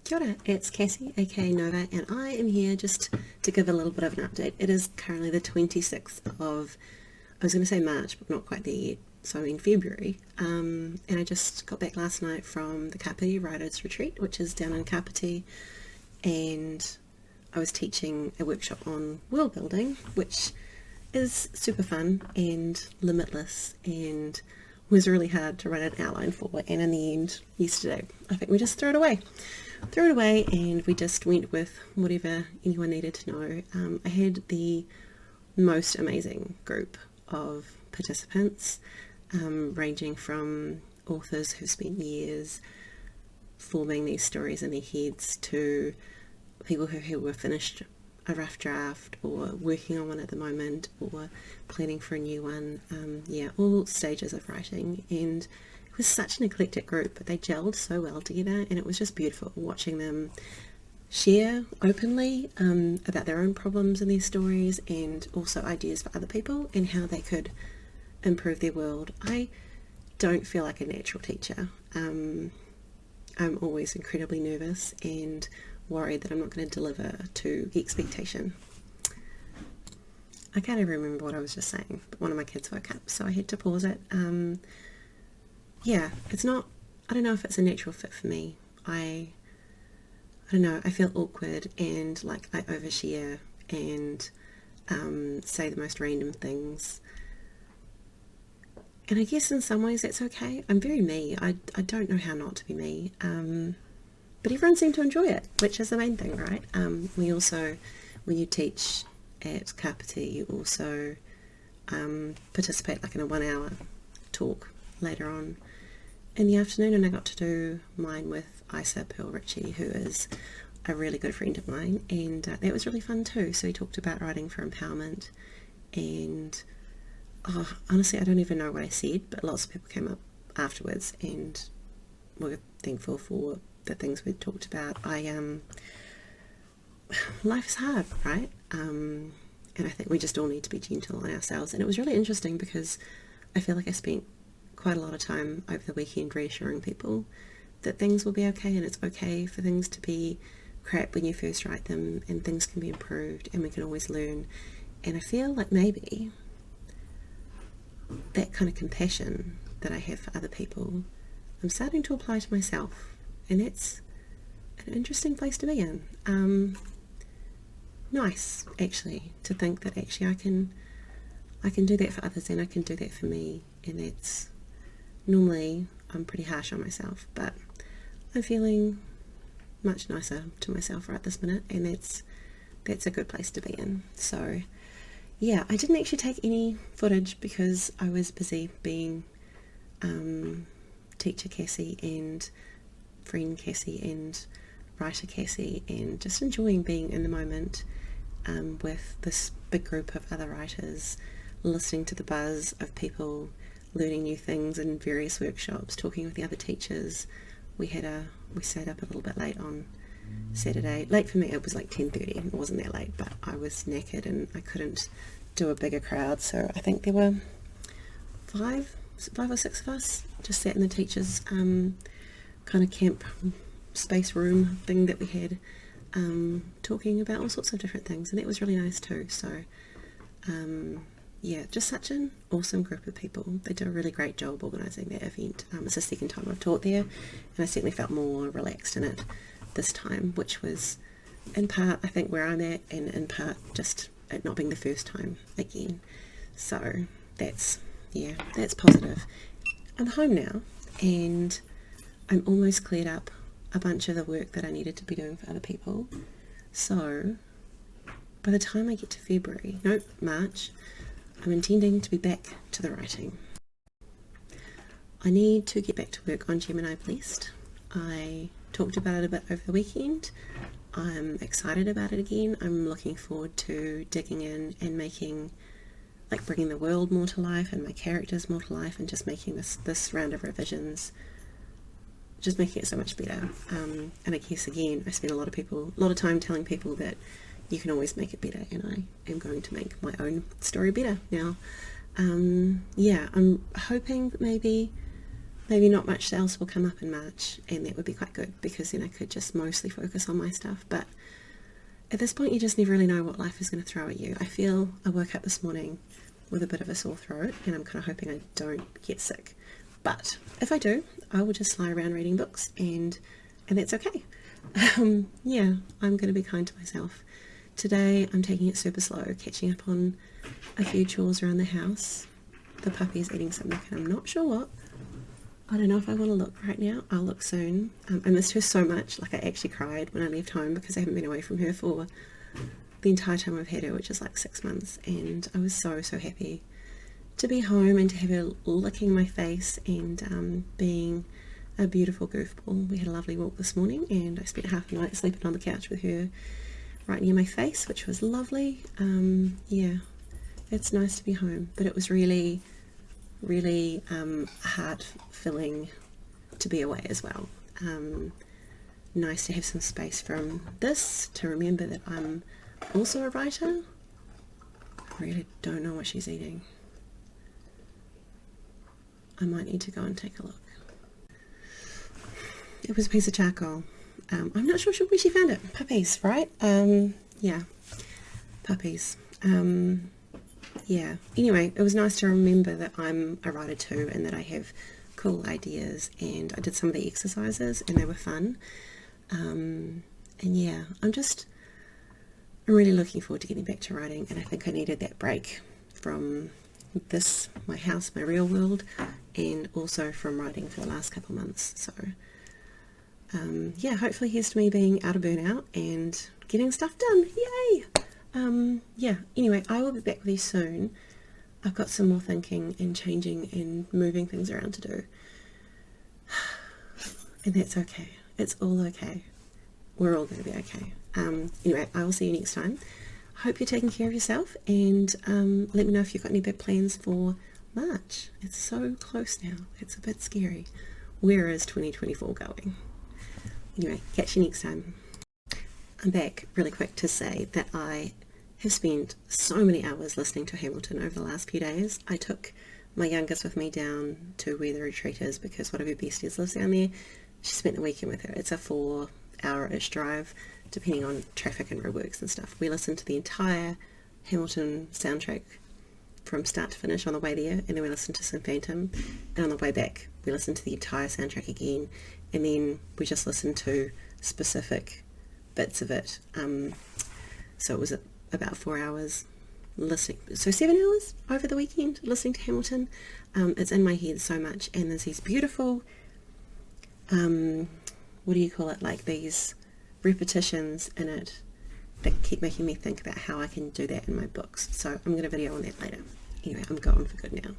Kia ora, it's Cassie, a.k.a. Nova, and I am here just to give a little bit of an update. It is currently the 26th of, I was going to say March, but not quite there yet, so I mean February, and I just got back last night from the Kāpiti Writers Retreat, which is down in Kāpiti, and I was teaching a workshop on world building, which is super fun and limitless and was really hard to write an outline for, and in the end yesterday I think we just threw it away and we just went with whatever anyone needed to know. I had the most amazing group of participants, ranging from authors who spent years forming these stories in their heads to people who were finished a rough draft or working on one at the moment or planning for a new one. All stages of writing, and it was such an eclectic group, but they gelled so well together, and it was just beautiful watching them share openly about their own problems and their stories, and also ideas for other people and how they could improve their world. I don't feel like a natural teacher. I'm always incredibly nervous and worried that I'm not going to deliver to expectation. I can't even remember what I was just saying, but one of my kids woke up, so I had to pause it. It's not, I don't know if it's a natural fit for me. I don't know, I feel awkward and like I overshare and say the most random things. And I guess in some ways that's okay. I'm very me. I don't know how not to be me. But everyone seemed to enjoy it, which is the main thing, right? We also, when you teach at Kāpiti, you also participate like in a 1 hour talk later on in the afternoon, and I got to do mine with Isa Pearl Ritchie, who is a really good friend of mine, and that was really fun too. So he talked about writing for empowerment, and honestly I don't even know what I said, but lots of people came up afterwards and were thankful for the things we talked about. Life is hard, right? And I think we just all need to be gentle on ourselves. And it was really interesting because I feel like I spent quite a lot of time over the weekend reassuring people that things will be okay, and it's okay for things to be crap when you first write them, and things can be improved and we can always learn. And I feel like maybe that kind of compassion that I have for other people, I'm starting to apply to myself. And that's an interesting place to be in. Nice, actually, to think that actually I can do that for others, and I can do that for me. And that's, normally I'm pretty harsh on myself, but I'm feeling much nicer to myself right this minute, and that's a good place to be in. So yeah, I didn't actually take any footage because I was busy being teacher Cassie and friend Cassie and writer Cassie, and just enjoying being in the moment with this big group of other writers, listening to the buzz of people learning new things in various workshops, talking with the other teachers. We stayed up a little bit late on Saturday. Late for me, it was like 10:30. It wasn't that late, but I was knackered and I couldn't do a bigger crowd, so I think there were five or six of us just sat in the teachers' kind of camp space room thing that we had, talking about all sorts of different things, and it was really nice too. So just such an awesome group of people. They did a really great job organising that event. It's the second time I've taught there, and I certainly felt more relaxed in it this time, which was in part I think where I'm at, and in part just it not being the first time again. So that's positive. I'm home now, and I'm almost cleared up a bunch of the work that I needed to be doing for other people. So by the time I get to March, I'm intending to be back to the writing. I need to get back to work on Gemini Blessed. I talked about it a bit over the weekend. I'm excited about it again. I'm looking forward to digging in and bringing the world more to life and my characters more to life, and just making this round of revisions, just making it so much better. And I guess again, I spend a lot of time telling people that you can always make it better, and I am going to make my own story better now. I'm hoping that maybe maybe not much else will come up in March, and that would be quite good because then I could just mostly focus on my stuff. But at this point you just never really know what life is going to throw at you. I woke up this morning with a bit of a sore throat, and I'm kind of hoping I don't get sick. But if I do, I will just lie around reading books, and that's okay. Yeah, I'm going to be kind to myself. Today I'm taking it super slow, catching up on a few chores around the house. The puppy's eating something and I'm not sure what. I don't know if I want to look right now. I'll look soon. I missed her so much. Like, I actually cried when I left home because I haven't been away from her for the entire time I've had her, which is like 6 months, and I was so happy to be home and to have her licking my face and being a beautiful goofball. We had a lovely walk this morning, and I spent half the night sleeping on the couch with her right near my face, which was lovely. Yeah, it's nice to be home, but it was really heart-filling to be away as well. Nice to have some space from this, to remember that I'm also a writer. I really don't know what she's eating. I might need to go and take a look. It was a piece of charcoal. I'm not sure where she found it. Puppies, right? Yeah, puppies. Yeah, anyway, it was nice to remember that I'm a writer too, and that I have cool ideas, and I did some of the exercises and they were fun. And yeah, I'm really looking forward to getting back to writing, and I think I needed that break from this, my house, my real world, and also from writing for the last couple months. So yeah, hopefully here's to me being out of burnout and getting stuff done. Yay! Yeah, anyway, I will be back with you soon. I've got some more thinking and changing and moving things around to do. And that's okay. It's all okay. We're all going to be okay. Anyway, I will see you next time. Hope you're taking care of yourself, and let me know if you've got any big plans for March. It's so close now. It's a bit scary. Where is 2024 going? Anyway, catch you next time. I'm back really quick to say that I have spent so many hours listening to Hamilton over the last few days. I took my youngest with me down to where the retreat is because one of her besties lives down there. She spent the weekend with her. It's a 4-hour-ish drive, depending on traffic and roadworks and stuff. We listened to the entire Hamilton soundtrack from start to finish on the way there, and then we listened to some Phantom, and on the way back we listened to the entire soundtrack again, and then we just listened to specific bits of it. So it was about 4 hours listening, so 7 hours over the weekend listening to Hamilton. It's in my head so much, and there's these beautiful what do you call it, like these repetitions in it that keep making me think about how I can do that in my books. So I'm going to video on that later. Anyway, I'm going for good now.